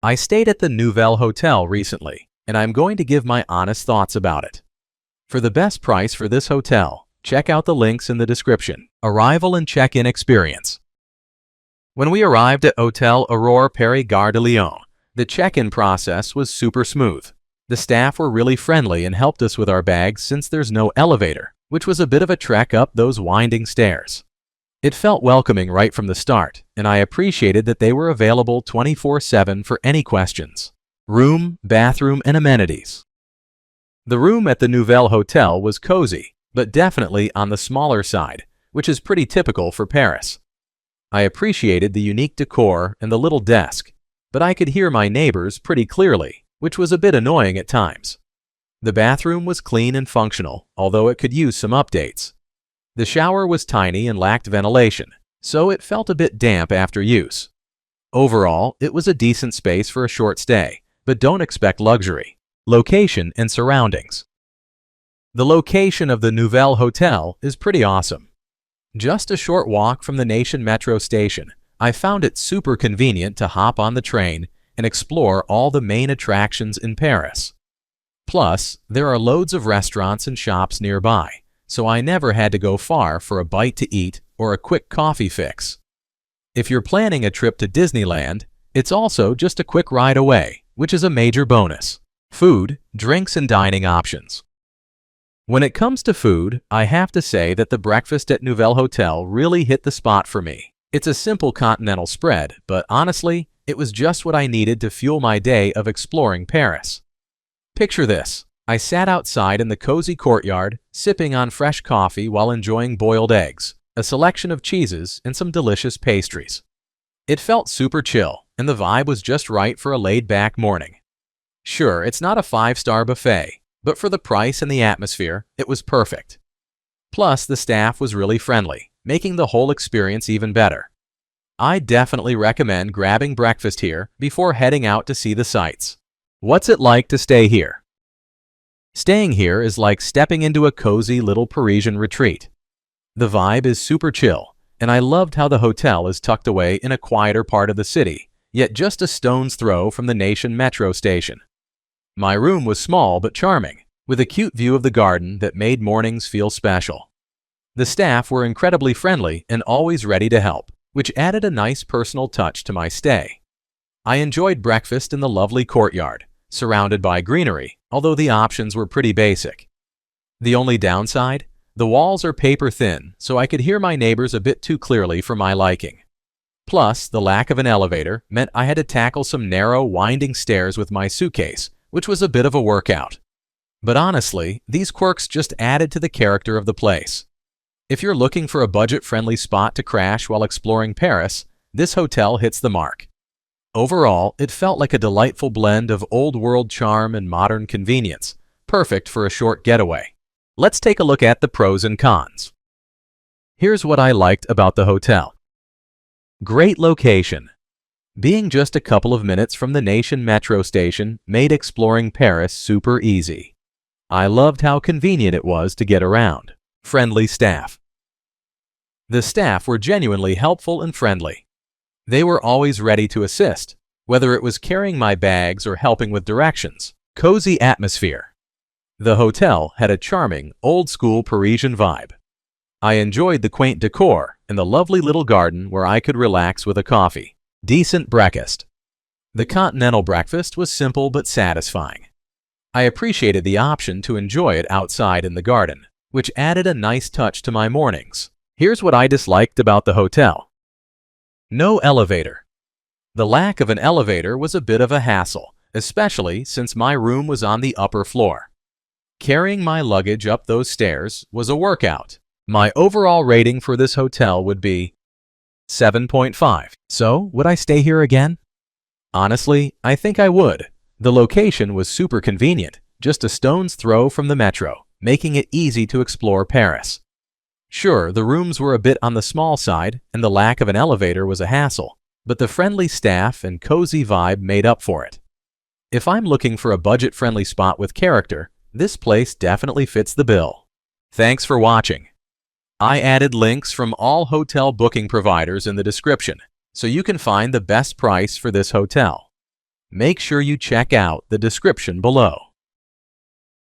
I stayed at the Nouvel Hotel recently, and I'm going to give my honest thoughts about it. For the best price for this hotel, check out the links in the description. Arrival and check-in experience. When we arrived at Hotel Aurore Paris Gare de Lyon, the check-in process was super smooth. The staff were really friendly and helped us with our bags since there's no elevator, which was a bit of a trek up those winding stairs. It felt welcoming right from the start, and I appreciated that they were available 24/7 for any questions. Room, bathroom, and amenities. The room at the Nouvel Hotel was cozy, but definitely on the smaller side, which is pretty typical for Paris. I appreciated the unique decor and the little desk, but I could hear my neighbors pretty clearly, which was a bit annoying at times. The bathroom was clean and functional, although it could use some updates. The shower was tiny and lacked ventilation, so it felt a bit damp after use. Overall, it was a decent space for a short stay, but don't expect luxury. Location and surroundings. The location of the Nouvel Hotel is pretty awesome. Just a short walk from the Nation metro station, I found it super convenient to hop on the train and explore all the main attractions in Paris. Plus, there are loads of restaurants and shops nearby, so I never had to go far for a bite to eat or a quick coffee fix. If you're planning a trip to Disneyland, it's also just a quick ride away, which is a major bonus. Food, drinks, and dining options. When it comes to food, I have to say that the breakfast at Nouvel Hotel really hit the spot for me. It's a simple continental spread, but honestly, it was just what I needed to fuel my day of exploring Paris. Picture this. I sat outside in the cozy courtyard, sipping on fresh coffee while enjoying boiled eggs, a selection of cheeses, and some delicious pastries. It felt super chill, and the vibe was just right for a laid-back morning. Sure, it's not a 5-star buffet, but for the price and the atmosphere, it was perfect. Plus, the staff was really friendly, making the whole experience even better. I definitely recommend grabbing breakfast here before heading out to see the sights. What's it like to stay here? Staying here is like stepping into a cozy little Parisian retreat. The vibe is super chill, and I loved how the hotel is tucked away in a quieter part of the city, yet just a stone's throw from the Nation metro station. My room was small but charming, with a cute view of the garden that made mornings feel special. The staff were incredibly friendly and always ready to help, which added a nice personal touch to my stay. I enjoyed breakfast in the lovely courtyard, surrounded by greenery, although the options were pretty basic. The only downside? The walls are paper thin, so I could hear my neighbors a bit too clearly for my liking. Plus, the lack of an elevator meant I had to tackle some narrow, winding stairs with my suitcase, which was a bit of a workout. But honestly, these quirks just added to the character of the place. If you're looking for a budget-friendly spot to crash while exploring Paris, this hotel hits the mark. Overall, it felt like a delightful blend of old-world charm and modern convenience, perfect for a short getaway. Let's take a look at the pros and cons. Here's what I liked about the hotel. Great location. Being just a couple of minutes from the Nation metro station made exploring Paris super easy. I loved how convenient it was to get around. Friendly staff. The staff were genuinely helpful and friendly. They were always ready to assist, whether it was carrying my bags or helping with directions. Cozy atmosphere. The hotel had a charming, old-school Parisian vibe. I enjoyed the quaint decor and the lovely little garden where I could relax with a coffee. Decent breakfast. The continental breakfast was simple but satisfying. I appreciated the option to enjoy it outside in the garden, which added a nice touch to my mornings. Here's what I disliked about the hotel. No elevator. The lack of an elevator was a bit of a hassle, especially since my room was on the upper floor. Carrying my luggage up those stairs was a workout. My overall rating for this hotel would be 7.5. So, would I stay here again? Honestly, I think I would. The location was super convenient, just a stone's throw from the metro, making it easy to explore Paris. Sure, the rooms were a bit on the small side, and the lack of an elevator was a hassle, but the friendly staff and cozy vibe made up for it. If I'm looking for a budget-friendly spot with character, this place definitely fits the bill. Thanks for watching. I added links from all hotel booking providers in the description, so you can find the best price for this hotel. Make sure you check out the description below.